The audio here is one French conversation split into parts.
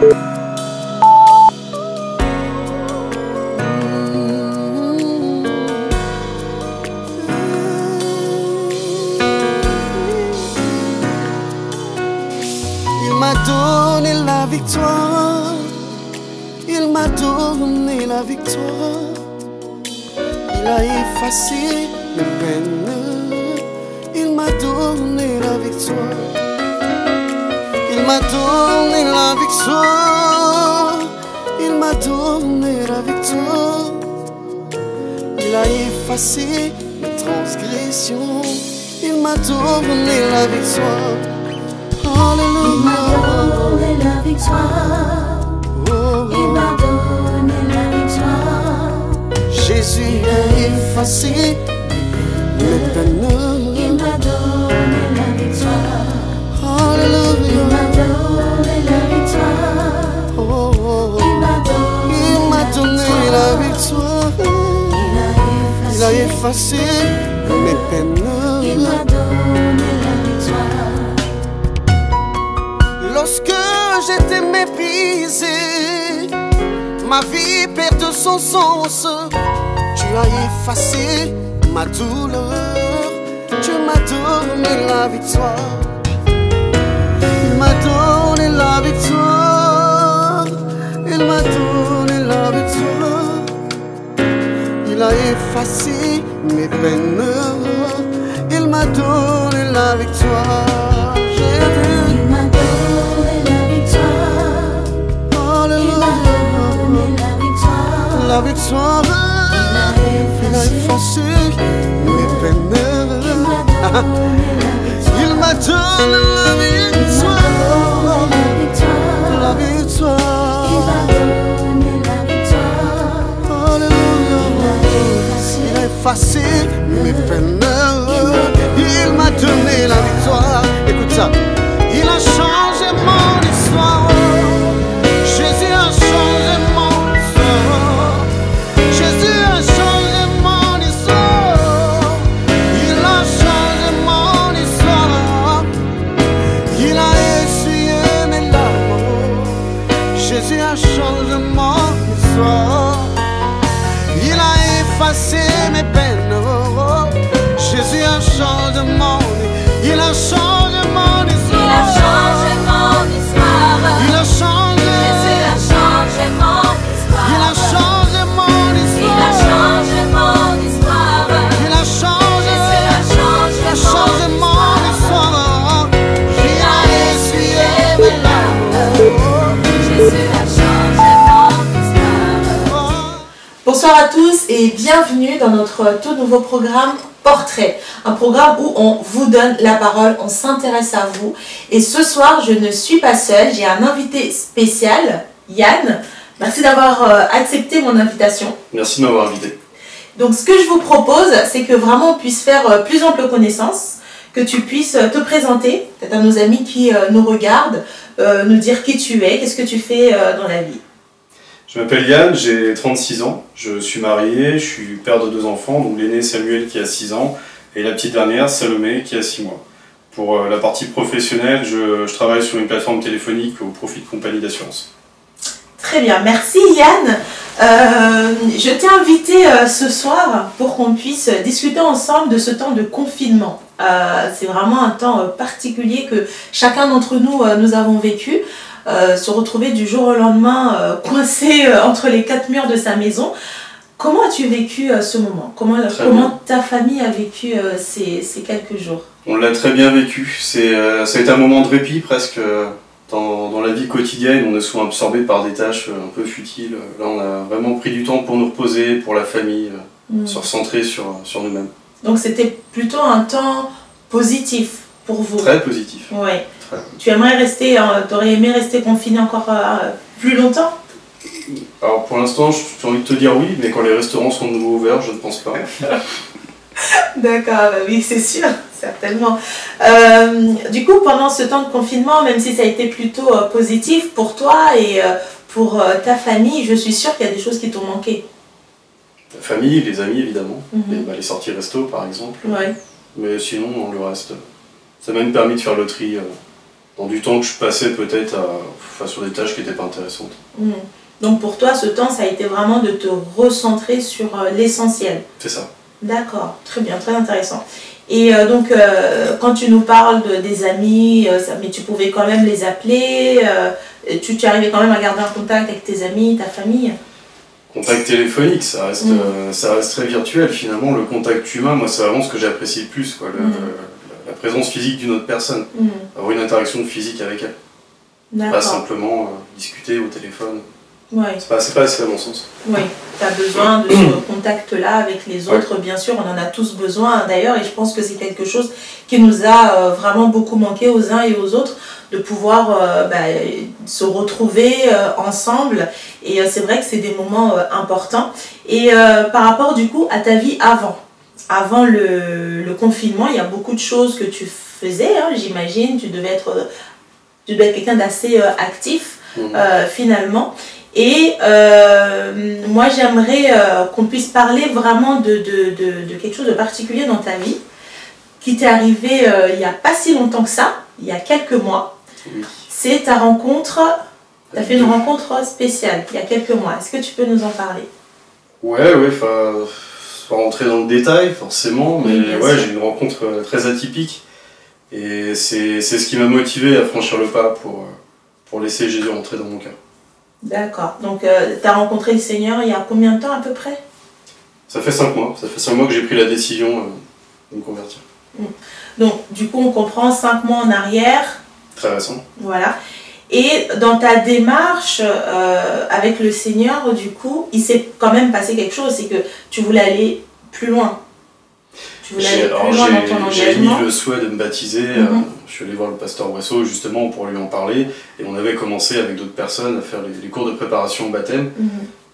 Il m'a donné la victoire, il m'a donné la victoire, il a effacé mes peines, il m'a donné la victoire, il m'a donné la victoire, il m'a donné la victoire, il a effacé mes transgressions, il m'a donné la victoire. Alléluia. Il m'a donné la victoire. Oh, Il m'a donné la victoire. Jésus a effacé mes peines. Il m'a donné la victoire. Alléluia. Il m'a donné la victoire. Oh, oh, Il m'a donné la victoire. Il a effacé mes peines. Il m'a donné la victoire. Lorsque j'étais méprisé, ma vie perd son sens. Tu as effacé ma douleur, tu m'as donné la victoire. Il m'a donné la victoire, il m'a donné la victoire. Il a effacé mes peines, il m'a donné la victoire. J'ai vu. La victoire, il a effacé mes peines. Il m'a donné la victoire, la victoire. Alléluia. Il a effacé mes peines. Il m'a donné la victoire. Écoute ça. Il a changé mon histoire. Jésus a changé mon histoire. Jésus a changé mon histoire. Il a changé mon histoire. Il a essuyé mes larmes. Jésus a changé mon histoire. Il a effacé mes peines. Jésus a changé mon histoire. Il a changé mon histoire. Il a changé mon histoire. Il a changé. Jésus a changé mon histoire. Il a changé mon Il a histoire. changé mon histoire. Il a changé. Jésus a changé mon histoire. Il a essuyé mes larmes. Jésus a changé mon histoire. Bonsoir à tous et bienvenue dans notre tout nouveau programme Portrait, un programme où on vous donne la parole, on s'intéresse à vous. Et ce soir, je ne suis pas seule, j'ai un invité spécial, Yann. Merci d'avoir accepté mon invitation. Merci de m'avoir invité. Donc ce que je vous propose, c'est que vraiment on puisse faire plus ample connaissance, que tu puisses te présenter, peut-être à nos amis qui nous regardent, nous dire qui tu es, qu'est-ce que tu fais dans la vie. Je m'appelle Yann, j'ai 36 ans, je suis marié, je suis père de 2 enfants, donc l'aîné Samuel qui a 6 ans et la petite dernière Salomé qui a 6 mois. Pour la partie professionnelle, je travaille sur une plateforme téléphonique au profit de compagnies d'assurance. Très bien, merci Yann. Je t'ai invité ce soir pour qu'on puisse discuter ensemble de ce temps de confinement. C'est vraiment un temps particulier que chacun d'entre nous, nous avons vécu. Se retrouver du jour au lendemain coincé entre les 4 murs de sa maison. Comment as-tu vécu ce moment? Comment ta famille a vécu ces quelques jours? On l'a très bien vécu, ça a été un moment de répit presque. Dans la vie quotidienne, on est souvent absorbé par des tâches un peu futiles. Là, on a vraiment pris du temps pour nous reposer, pour la famille, se recentrer sur nous-mêmes. Donc c'était plutôt un temps positif pour vous? Très positif. Oui. Très. Tu aurais aimé rester confiné encore plus longtemps? Alors pour l'instant, j'ai envie de te dire oui, mais quand les restaurants sont de nouveau ouverts, je ne pense pas. D'accord, bah oui, c'est sûr, certainement. Du coup, pendant ce temps de confinement, même si ça a été plutôt positif pour toi et pour ta famille, je suis sûre qu'il y a des choses qui t'ont manqué. La famille, les amis évidemment, les sorties resto par exemple. Ouais. Mais sinon, le reste, ça m'a même permis de faire le tri dans du temps que je passais peut-être sur des tâches qui n'étaient pas intéressantes. Donc pour toi, ce temps, ça a été vraiment de te recentrer sur l'essentiel. C'est ça. D'accord, très bien, très intéressant. Et donc, quand tu nous parles des amis, mais tu pouvais quand même les appeler, tu arrivais quand même à garder un contact avec tes amis, ta famille? Contact téléphonique, ça reste très virtuel. Finalement, le contact humain, moi, c'est vraiment ce que j'apprécie le plus, quoi, la présence physique d'une autre personne. Avoir une interaction physique avec elle. Pas simplement discuter au téléphone. Ouais. C'est pas assez à mon sens. Oui, tu as besoin de ce contact-là avec les autres, bien sûr, on en a tous besoin d'ailleurs, et je pense que c'est quelque chose qui nous a vraiment beaucoup manqué aux uns et aux autres, de pouvoir se retrouver ensemble, et c'est vrai que c'est des moments importants. Et par rapport du coup à ta vie avant le confinement, il y a beaucoup de choses que tu faisais, hein, j'imagine, tu devais être quelqu'un d'assez actif finalement. Et moi, j'aimerais qu'on puisse parler vraiment de quelque chose de particulier dans ta vie, qui t'est arrivé il n'y a pas si longtemps que ça, il y a quelques mois. Oui. C'est ta rencontre, tu as fait une rencontre spéciale il y a quelques mois. Est-ce que tu peux nous en parler? Ouais, enfin, sans rentrer dans le détail forcément, mais ouais, j'ai une rencontre très atypique. Et c'est ce qui m'a motivé à franchir le pas pour laisser Jésus entrer dans mon cœur. D'accord. Donc, tu as rencontré le Seigneur il y a combien de temps à peu près? Ça fait 5 mois. Ça fait 5 mois que j'ai pris la décision de me convertir. Donc, du coup, on comprend 5 mois en arrière. Très récent. Voilà. Et dans ta démarche avec le Seigneur, du coup, il s'est quand même passé quelque chose. C'est que tu voulais aller plus loin. Tu voulais aller plus loin dans ton engagement. J'ai émis le souhait de me baptiser. Je suis allé voir le pasteur Boisseau justement pour lui en parler. Et on avait commencé avec d'autres personnes à faire les cours de préparation au baptême.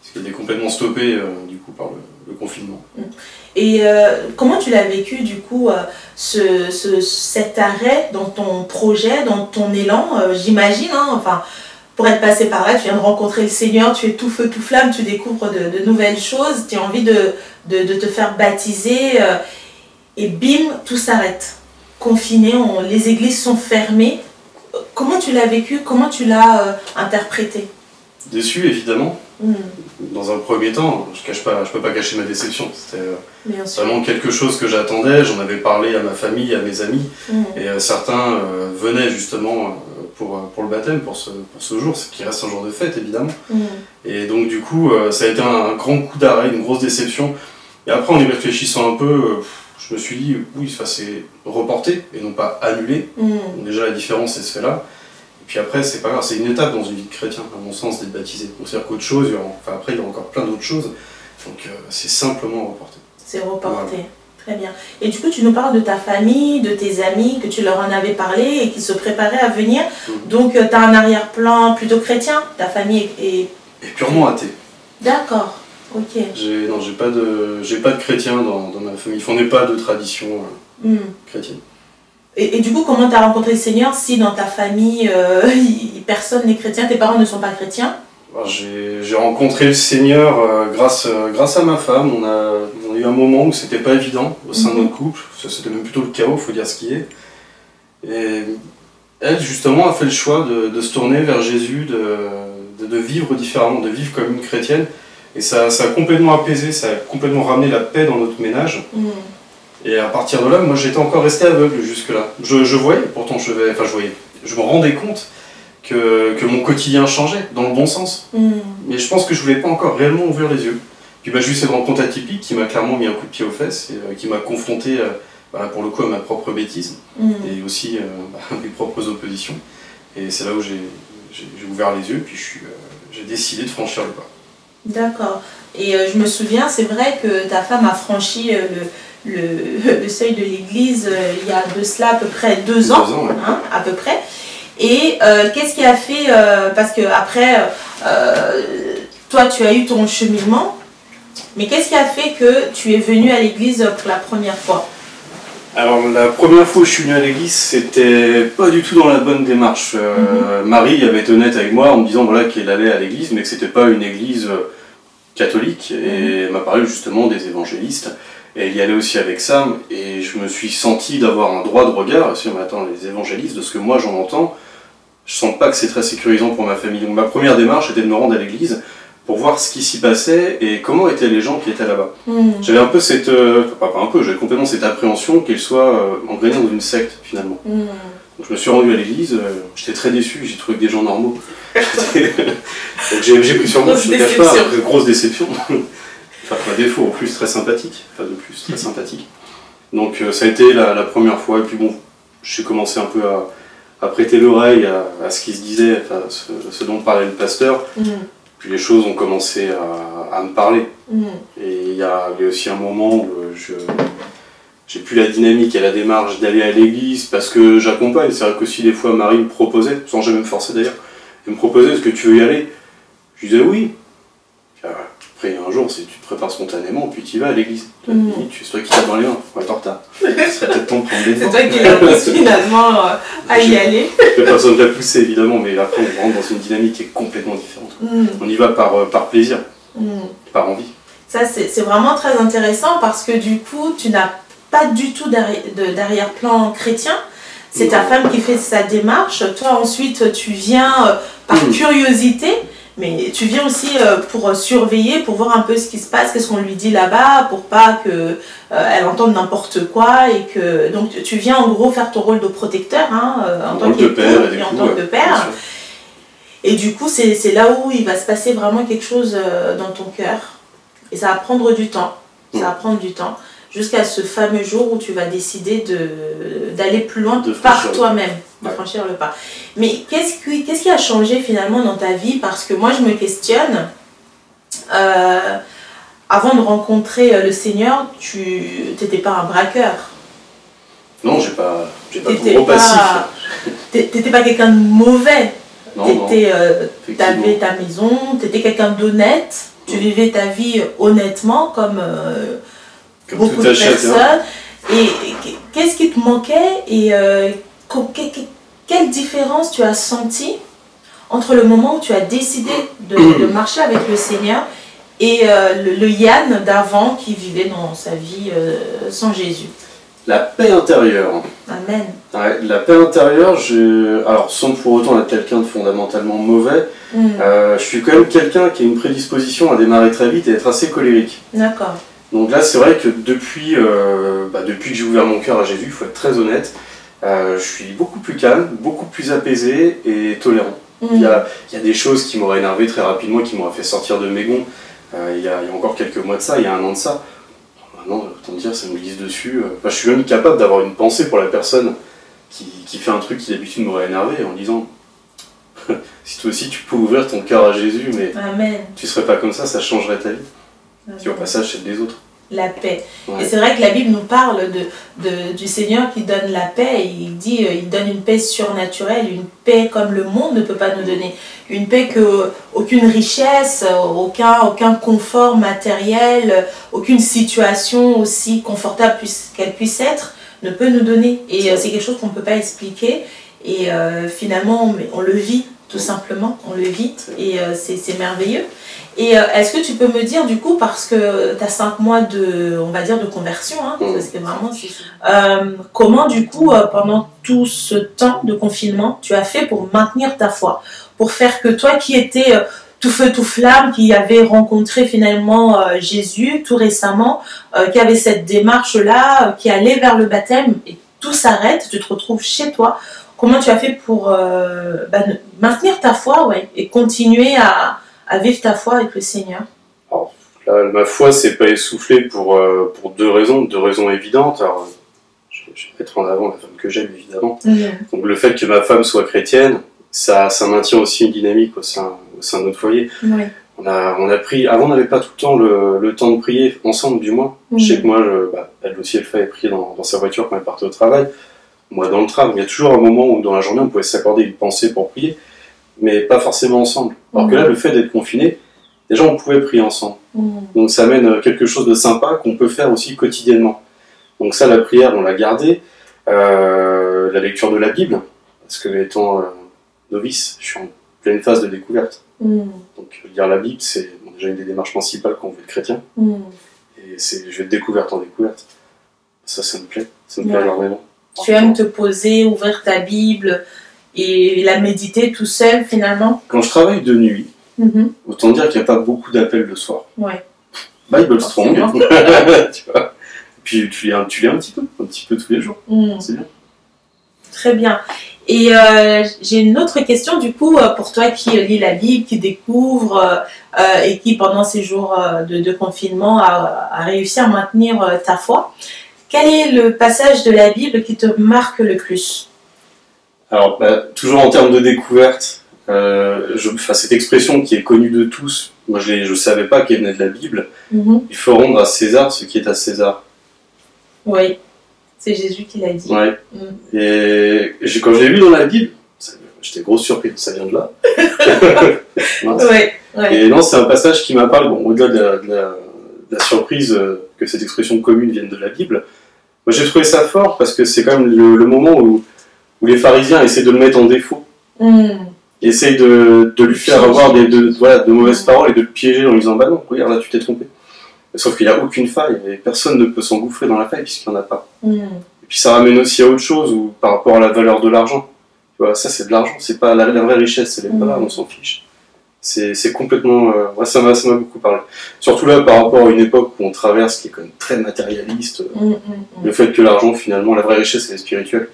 Ce qui était complètement stoppé du coup par le confinement. Et comment tu l'as vécu du coup, cet arrêt dans ton projet, dans ton élan, j'imagine, hein, enfin, pour être passé par là, tu viens de rencontrer le Seigneur, tu es tout feu, tout flamme, tu découvres de nouvelles choses, tu as envie de te faire baptiser, et bim, tout s'arrête. Confiné, les églises sont fermées. Comment tu l'as vécu? Comment tu l'as interprété? Déçu, évidemment. Dans un premier temps, je peux pas cacher ma déception. C'était vraiment quelque chose que j'attendais. J'en avais parlé à ma famille, à mes amis, et certains venaient justement pour le baptême, pour ce jour, ce qui reste un jour de fête évidemment. Et donc du coup, ça a été un grand coup d'arrêt, une grosse déception. Et après, en y réfléchissant un peu, je me suis dit, oui, c'est reporté et non pas annulé. Donc, déjà, la différence, c'est ce fait-là. Et puis après, c'est pas grave, c'est une étape dans une vie de chrétien, à mon sens, d'être baptisé. Donc c'est-à-dire qu'autre chose, après, il y a encore plein d'autres choses. Donc c'est simplement reporté. C'est reporté. Voilà. Très bien. Et du coup, tu nous parles de ta famille, de tes amis, que tu leur en avais parlé et qui se préparaient à venir. Donc tu as un arrière-plan plutôt chrétien, ta famille est purement athée. D'accord. Ok. J'ai pas de chrétien dans ma famille. On n'est pas de tradition chrétienne. Et du coup, comment tu as rencontré le Seigneur si dans ta famille, personne n'est chrétien, tes parents ne sont pas chrétiens? J'ai rencontré le Seigneur grâce à ma femme. On a eu un moment où c'était pas évident au sein de notre couple. C'était même plutôt le chaos, il faut dire ce qui est. Et elle, justement, a fait le choix de se tourner vers Jésus, de vivre différemment, de vivre comme une chrétienne. Et ça a complètement apaisé, ça a complètement ramené la paix dans notre ménage. Et à partir de là, moi j'étais encore resté aveugle jusque-là. Je voyais, pourtant je me rendais compte que mon quotidien changeait, dans le bon sens. Mais je pense que je voulais pas encore réellement ouvrir les yeux. Puis j'ai eu cette rencontre atypique qui m'a clairement mis un coup de pied aux fesses, et qui m'a confronté pour le coup à ma propre bêtise, et aussi à mes propres oppositions. Et c'est là où j'ai ouvert les yeux, puis j'ai décidé de franchir le pas. D'accord. Et je me souviens, c'est vrai que ta femme a franchi le seuil de l'église il y a de cela à peu près 2 ans, ouais. Hein, à peu près. Et qu'est-ce qui a fait, parce que après, toi tu as eu ton cheminement, mais qu'est-ce qui a fait que tu es venu à l'église pour la première fois? Alors la première fois où je suis venu à l'église, c'était pas du tout dans la bonne démarche. Marie avait été honnête avec moi en me disant voilà, qu'elle allait à l'église, mais que c'était pas une église catholique, et elle m'a parlé justement des évangélistes. Et elle y allait aussi avec Sam, et je me suis senti d'avoir un droit de regard, si on attend les évangélistes, de ce que moi j'en entends, je sens pas que c'est très sécurisant pour ma famille. Donc ma première démarche était de me rendre à l'église pour voir ce qui s'y passait et comment étaient les gens qui étaient là-bas. J'avais un peu cette... pas un peu, j'avais complètement cette appréhension qu'ils soient engrainés dans une secte, finalement. Donc je me suis rendu à l'église, j'étais très déçu, j'ai trouvé que des gens normaux. Donc j'ai pris sur moi, je ne te cache pas, grosse déception. Enfin, pas défaut, en plus très sympathique. Enfin, de plus, très sympathique. Donc ça a été la première fois, et puis bon, j'ai commencé un peu à prêter l'oreille à ce qui se disait, enfin, ce dont parlait le pasteur. Puis les choses ont commencé à me parler. Et il y a aussi un moment où j'ai plus la dynamique et la démarche d'aller à l'église parce que j'accompagne. C'est vrai qu'aussi des fois Marie me proposait, sans jamais me forcer d'ailleurs, elle me proposait: est-ce que tu veux y aller? Je disais oui. Puis, après un jour, tu te prépares spontanément, puis tu y vas à l'église. C'est toi qui t'as dans les mains, on va être en retard. Ce serait peut-être temps de prendre des devants. C'est toi qui l'as poussé finalement à y aller. Personne ne l'a poussé évidemment, mais après on rentre dans une dynamique qui est complètement différente. On y va par plaisir, par envie. Ça c'est vraiment très intéressant parce que du coup tu n'as pas du tout d'arrière-plan chrétien. C'est ta femme qui fait sa démarche. Toi ensuite tu viens par curiosité. Mais tu viens aussi pour surveiller, pour voir un peu ce qui se passe, qu'est-ce qu'on lui dit là-bas, pour pas qu'elle entende n'importe quoi. Et que... Donc tu viens en gros faire ton rôle de protecteur, hein, en tant qu'époux et en tant que père. Et du coup, c'est là où il va se passer vraiment quelque chose dans ton cœur. Et ça va prendre du temps. Ça va prendre du temps. Jusqu'à ce fameux jour où tu vas décider d'aller plus loin par toi-même, de franchir le pas. Mais qu'est-ce qui a changé finalement dans ta vie? Parce que moi je me questionne, avant de rencontrer le Seigneur, tu n'étais pas un braqueur. Non, j'ai pas de gros passif. T'étais pas quelqu'un de mauvais. T'avais ta maison, t'étais quelqu'un d'honnête, tu vivais ta vie honnêtement comme beaucoup de personnes. Et qu'est-ce qui te manquait et quelle différence tu as senti entre le moment où tu as décidé de marcher avec le Seigneur et le Yann d'avant qui vivait dans sa vie sans Jésus? La paix intérieure. Amen. Ouais, la paix intérieure, alors sans pour autant être quelqu'un de fondamentalement mauvais, je suis quand même quelqu'un qui a une prédisposition à démarrer très vite et être assez colérique. D'accord. Donc là, c'est vrai que depuis que j'ai ouvert mon cœur à Jésus, il faut être très honnête, je suis beaucoup plus calme, beaucoup plus apaisé et tolérant. Il y a des choses qui m'auraient énervé très rapidement, qui m'auraient fait sortir de mes gonds. Il y a encore quelques mois de ça, il y a un an de ça. Maintenant, autant dire, ça me glisse dessus. Je suis même capable d'avoir une pensée pour la personne qui fait un truc qui d'habitude m'aurait énervé en disant si toi aussi tu peux ouvrir ton cœur à Jésus, mais Amen. Tu serais pas comme ça changerait ta vie. Si au passage c'est des autres. La paix. Ouais. Et c'est vrai que la Bible nous parle du Seigneur qui donne la paix. Et il dit il donne une paix surnaturelle, une paix comme le monde ne peut pas nous donner. Une paix qu'aucune richesse, aucun confort matériel, aucune situation aussi confortable qu'elle puisse être ne peut nous donner. Et c'est quelque chose qu'on ne peut pas expliquer. Et finalement, on le vit tout simplement. On le vit et c'est merveilleux. Et est-ce que tu peux me dire du coup, parce que tu as 5 mois de conversion, hein, parce que vraiment comment du coup pendant tout ce temps de confinement tu as fait pour maintenir ta foi, pour faire que toi qui étais tout feu tout flamme, qui avait rencontré finalement Jésus tout récemment, qui avait cette démarche là, qui allait vers le baptême et tout s'arrête, tu te retrouves chez toi, comment tu as fait pour maintenir ta foi et continuer à vivre ta foi avec le Seigneur? Alors, là, ma foi s'est pas essoufflée pour 2 raisons évidentes. Alors, je vais mettre en avant la femme que j'aime évidemment. Donc le fait que ma femme soit chrétienne, ça maintient aussi une dynamique au sein de notre foyer. Oui. On a pris, avant on n'avait pas tout le temps le temps de prier ensemble du moins. Je sais que moi, elle aussi elle fait prier dans sa voiture quand elle partait au travail. Moi dans le tram, il y a toujours un moment où dans la journée on pouvait s'accorder une pensée pour prier, mais pas forcément ensemble. Alors que là, le fait d'être confiné, déjà on pouvait prier ensemble. Donc ça amène quelque chose de sympa qu'on peut faire aussi quotidiennement. Donc ça, la prière, on l'a gardée. La lecture de la Bible, parce que étant novice, je suis en pleine phase de découverte. Donc lire la Bible, c'est déjà une des démarches principales quand on veut être chrétien. Et je vais de découverte en découverte. Ça me plaît énormément. Tu aimes te poser, ouvrir ta Bible il a médité tout seul finalement. Quand je travaille de nuit, Mhm. autant dire qu'il n'y a pas beaucoup d'appels le soir. Ouais. Bible Strong, Forcément. tu vois. Puis tu lis un petit peu tous les jours, Mhm. c'est bien. Très bien. Et j'ai une autre question du coup pour toi qui lit la Bible, qui découvre et qui pendant ces jours de confinement a réussi à maintenir ta foi. Quel est le passage de la Bible qui te marque le plus? Alors, toujours en termes de découverte, cette expression qui est connue de tous, moi je ne savais pas qu'elle venait de la Bible, Mhm. il faut rendre à César ce qui est à César. Oui, c'est Jésus qui l'a dit. Ouais. Mm. Et quand je l'ai lu dans la Bible, j'étais grosse surprise, ça vient de là. Mince. Ouais, ouais. Et non, c'est un passage qui m'a parlé, bon, au-delà de la surprise que cette expression commune vienne de la Bible. Moi j'ai trouvé ça fort parce que c'est quand même le moment où les pharisiens essaient de le mettre en défaut. Mm. Essayent de lui faire avoir de mauvaises paroles et de le piéger en lui disant bah non, regarde là tu t'es trompé. Sauf qu'il n'y a aucune faille et personne ne peut s'engouffrer dans la faille puisqu'il n'y en a pas. Mm. Et puis ça ramène aussi à autre chose où, par rapport à la valeur de l'argent. Tu vois, ça c'est de l'argent, c'est pas la vraie richesse, c'est les valeurs, on s'en fiche. C'est complètement. Ouais, ça m'a beaucoup parlé. Surtout là par rapport à une époque où on traverse qui est quand même très matérialiste. Mm, mm, mm. Le fait que l'argent finalement, la vraie richesse c'est spirituelle.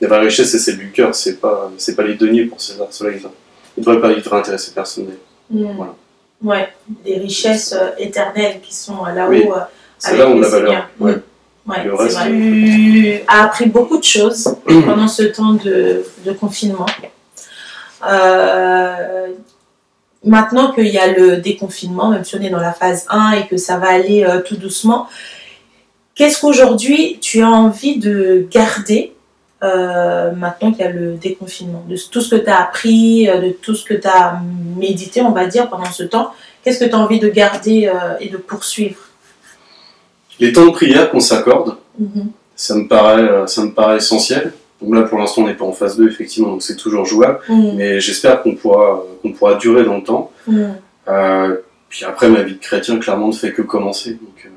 La vraie richesse, c'est celle du cœur, c'est pas les deniers pour César. Cela, il devrait intéresser personne. Mm. Voilà. Ouais, des richesses éternelles qui sont là-haut. Oui, c'est avec là où le la valeur. Seigneur. Ouais. Ouais, Le c'est reste, vrai. Tu as appris beaucoup de choses pendant ce temps de confinement. Maintenant qu'il y a le déconfinement, même si on est dans la phase 1 et que ça va aller tout doucement, qu'est-ce qu'aujourd'hui tu as envie de garder maintenant qu'il y a le déconfinement, de tout ce que tu as appris, de tout ce que tu as médité, on va dire, pendant ce temps, qu'est-ce que tu as envie de garder et de poursuivre? Les temps de prière qu'on s'accorde, Mhm. ça me paraît essentiel. Donc là, pour l'instant, on n'est pas en phase 2, effectivement, donc c'est toujours jouable. Mhm. Mais j'espère qu'on pourra durer dans le temps. Mhm. Puis après, ma vie de chrétien, clairement, ne fait que commencer. Donc,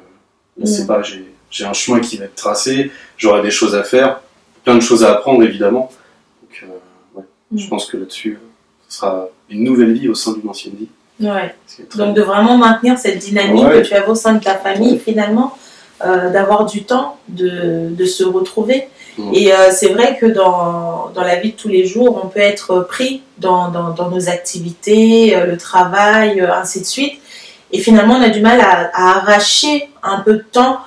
je sais pas, j'ai un chemin qui va être tracé, j'aurai des choses à faire, plein de choses à apprendre, évidemment. Donc, ouais, je pense que là-dessus, ce sera une nouvelle vie au sein d'une ancienne vie. Ouais. C'est très Donc de vraiment maintenir cette dynamique Ouais. que tu avais au sein de ta famille, finalement, d'avoir du temps de se retrouver. Mhm. Et c'est vrai que dans la vie de tous les jours, on peut être pris dans nos activités, le travail, ainsi de suite. Et finalement, on a du mal à arracher un peu de temps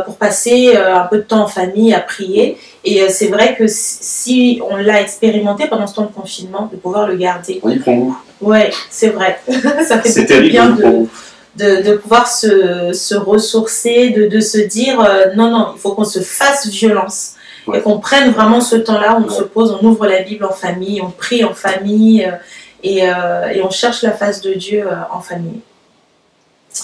pour passer un peu de temps en famille, à prier. Et c'est vrai que si on l'a expérimenté pendant ce temps de confinement, de pouvoir le garder. On y prend goût. Ouais, c'est vrai. Ça fait C'est beaucoup de terrible, bien on y prend goût. de pouvoir se ressourcer, de se dire non, il faut qu'on se fasse violence. Ouais. Et qu'on prenne vraiment ce temps-là, on Ouais. se pose, on ouvre la Bible en famille, on prie en famille et on cherche la face de Dieu en famille.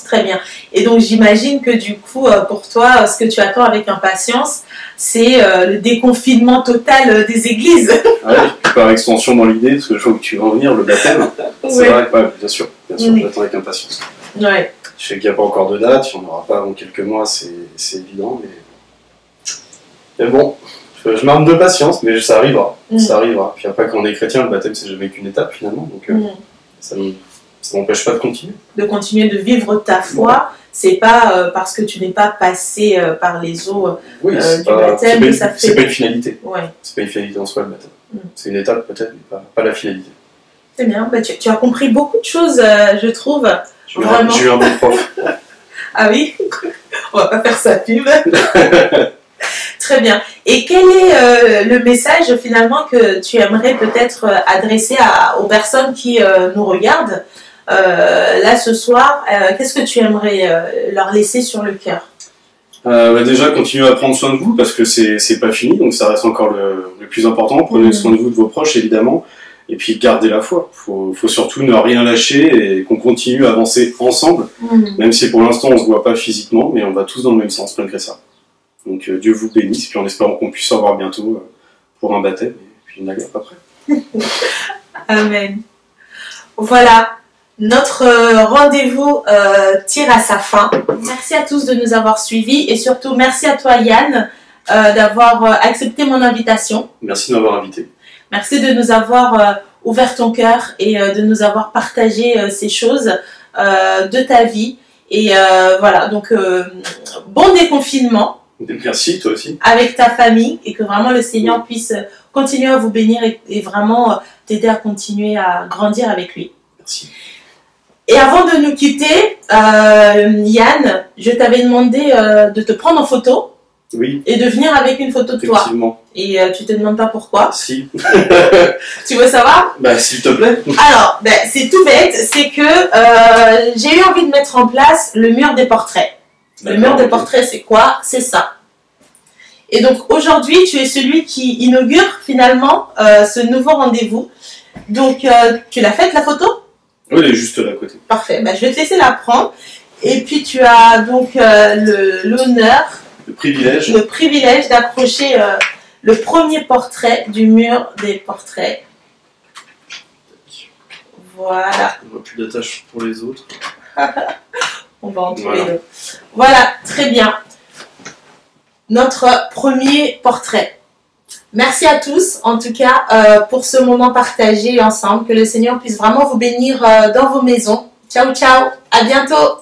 Très bien. Et donc j'imagine que du coup, pour toi, ce que tu attends avec impatience, c'est le déconfinement total des églises. Ouais, puis par extension dans l'idée, parce que je vois que tu veux en venir, le baptême. C'est Ouais. vrai, ouais, bien sûr, Oui. j'attends avec impatience. Ouais. Je sais qu'il n'y a pas encore de date, il n'y en aura pas avant quelques mois, c'est évident, mais bon, je m'arme de patience, mais ça arrivera, ça arrivera. Puis après, quand on est chrétien, le baptême, c'est jamais qu'une étape finalement, donc ça n'empêche pas de continuer. De continuer de vivre ta foi, c'est pas parce que tu n'es pas passé par les eaux Oui, du baptême que ça c'est fait. pas une finalité. Ouais, C'est pas une finalité en soi, le baptême. Mm. C'est une étape peut-être, mais pas la finalité. c'est bien. Bah, tu as compris beaucoup de choses, je trouve. Vraiment. J'ai eu un bon prof. Ah oui. On va pas faire sa pub. Très bien. Et quel est le message finalement que tu aimerais peut-être adresser aux personnes qui nous regardent là ce soir? Qu'est-ce que tu aimerais leur laisser sur le cœur? Déjà, continuez à prendre soin de vous parce que c'est pas fini, donc ça reste encore le plus important. Prenez soin de vous, de vos proches évidemment, et puis gardez la foi. Faut surtout ne rien lâcher et qu'on continue à avancer ensemble, même si pour l'instant on se voit pas physiquement, mais on va tous dans le même sens malgré ça. Donc Dieu vous bénisse, puis en espérant qu'on puisse se revoir bientôt pour un baptême et puis une agape après. Amen. Voilà, notre rendez-vous tire à sa fin. Merci à tous de nous avoir suivis et surtout merci à toi Yann d'avoir accepté mon invitation. Merci de m'avoir invité. Merci de nous avoir ouvert ton cœur et de nous avoir partagé ces choses de ta vie. Et voilà, donc bon déconfinement. Merci, toi aussi. Avec ta famille et que vraiment le Seigneur puisse continuer à vous bénir et vraiment t'aider à continuer à grandir avec lui. Merci. Et avant de nous quitter, Yann, je t'avais demandé de te prendre en photo. Oui. Et de venir avec une photo de toi. Effectivement. Et tu te demandes pas pourquoi. Si. Tu veux savoir? Bah, s'il te plaît. Alors, c'est tout bête, c'est que j'ai eu envie de mettre en place le mur des portraits. Le mur des portraits, c'est quoi? C'est ça. Et donc aujourd'hui, tu es celui qui inaugure finalement ce nouveau rendez-vous. Donc, tu l'as faite la photo? Oui, elle est juste là à côté. Parfait, je vais te laisser la prendre. Et puis tu as donc l'honneur, le privilège d'approcher le premier portrait du mur des portraits. Voilà. On voit plus d'attache pour les autres. On va en trouver deux. Voilà, très bien. Notre premier portrait. Merci à tous, en tout cas, pour ce moment partagé ensemble. Que le Seigneur puisse vraiment vous bénir dans vos maisons. Ciao, ciao. À bientôt.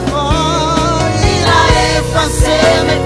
Oh, il a effacé mes